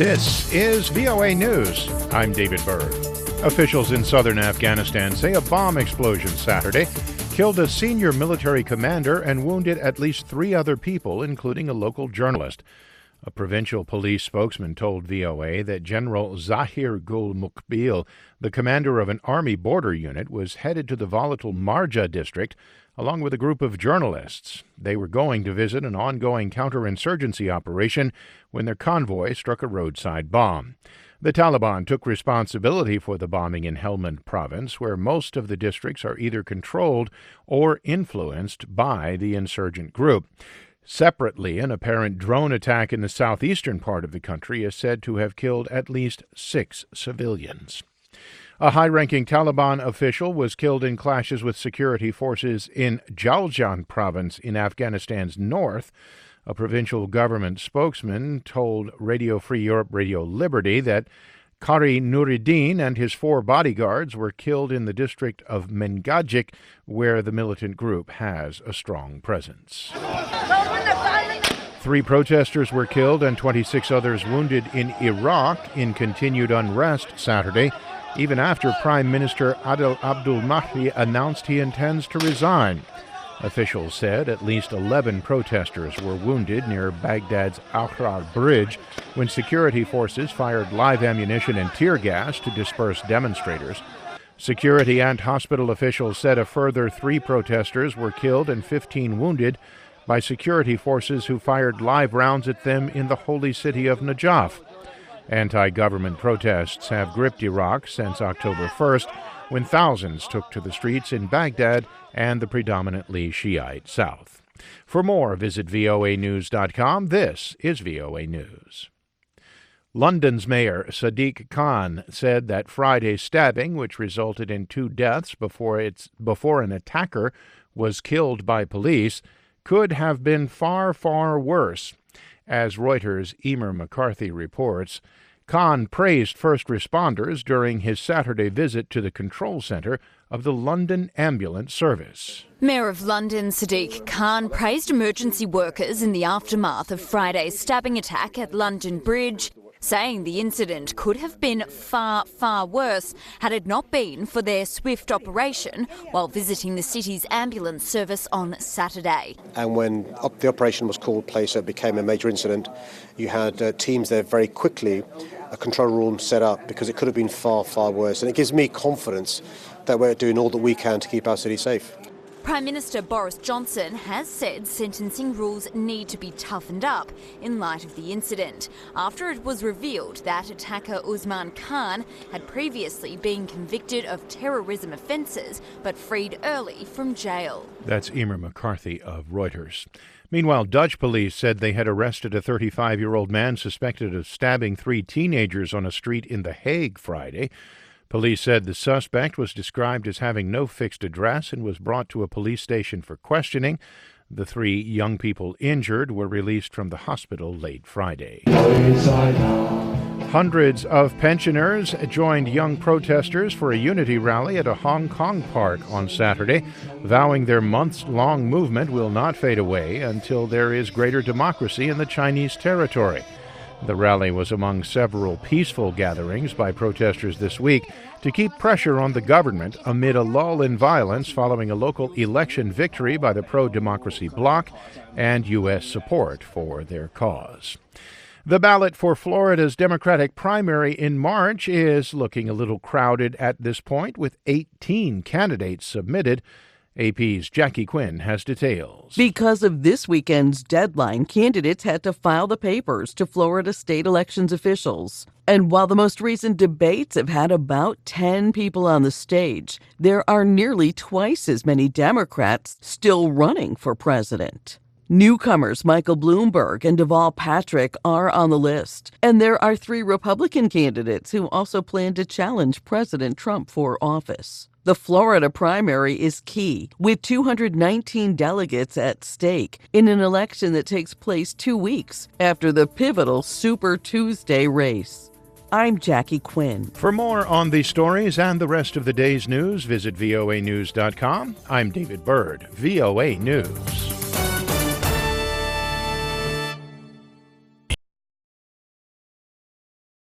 This is VOA News. I'm David Byrd. Officials in southern Afghanistan say a bomb explosion Saturday killed a senior military commander and wounded at least 3 other people, including a local journalist. A provincial police spokesman told VOA that General Zahir Gul Muqbil, the commander of an army border unit, was headed to the volatile Marja district along with a group of journalists. They were going to visit an ongoing counterinsurgency operation when their convoy struck a roadside bomb. The Taliban took responsibility for the bombing in Helmand province, where most of the districts are either controlled or influenced by the insurgent group. Separately, an apparent drone attack in the southeastern part of the country is said to have killed at least 6 civilians. A high-ranking Taliban official was killed in clashes with security forces in Jaljan province in Afghanistan's north. A provincial government spokesman told Radio Free Europe Radio Liberty that Qari Nuruddin and his 4 bodyguards were killed in the district of Mengajik, where the militant group has a strong presence. 3 protesters were killed and 26 others wounded in Iraq in continued unrest Saturday, even after Prime Minister Adel Abdul Mahdi announced he intends to resign. Officials said at least 11 protesters were wounded near Baghdad's Ahrar Bridge when security forces fired live ammunition and tear gas to disperse demonstrators. Security and hospital officials said a further 3 protesters were killed and 15 wounded by security forces who fired live rounds at them in the holy city of Najaf. Anti-government protests have gripped Iraq since October 1st, when thousands took to the streets in Baghdad and the predominantly Shiite South. For more, visit voanews.com. This is VOA News. London's Mayor Sadiq Khan said that Friday's stabbing, which resulted in 2 deaths before an attacker was killed by police, could have been far, far worse. As Reuters' Emer McCarthy reports, Khan praised first responders during his Saturday visit to the control center of the London Ambulance Service. Mayor of London Sadiq Khan praised emergency workers in the aftermath of Friday's stabbing attack at London Bridge, saying the incident could have been far, far worse had it not been for their swift operation while visiting the city's ambulance service on Saturday. And when the operation was called place, it became a major incident. You had teams there very quickly, a control room set up, because it could have been far, far worse. And it gives me confidence that we're doing all that we can to keep our city safe. Prime Minister Boris Johnson has said sentencing rules need to be toughened up in light of the incident, after it was revealed that attacker Usman Khan had previously been convicted of terrorism offences but freed early from jail. That's Emer McCarthy of Reuters. Meanwhile, Dutch police said they had arrested a 35-year-old man suspected of stabbing 3 teenagers on a street in The Hague Friday. Police said the suspect was described as having no fixed address and was brought to a police station for questioning. The 3 young people injured were released from the hospital late Friday. Hundreds of pensioners joined young protesters for a unity rally at a Hong Kong park on Saturday, vowing their months-long movement will not fade away until there is greater democracy in the Chinese territory. The rally was among several peaceful gatherings by protesters this week to keep pressure on the government amid a lull in violence following a local election victory by the pro-democracy bloc and U.S. support for their cause. The ballot for Florida's Democratic primary in March is looking a little crowded at this point, with 18 candidates submitted. AP's Jackie Quinn has details. Because of this weekend's deadline, candidates had to file the papers to Florida state elections officials. And while the most recent debates have had about 10 people on the stage, there are nearly twice as many Democrats still running for president. Newcomers Michael Bloomberg and Deval Patrick are on the list, and there are 3 Republican candidates who also plan to challenge President Trump for office. The Florida primary is key, with 219 delegates at stake in an election that takes place 2 weeks after the pivotal Super Tuesday race. I'm Jackie Quinn. For more on these stories and the rest of the day's news, visit voanews.com. I'm David Byrd, VOA News.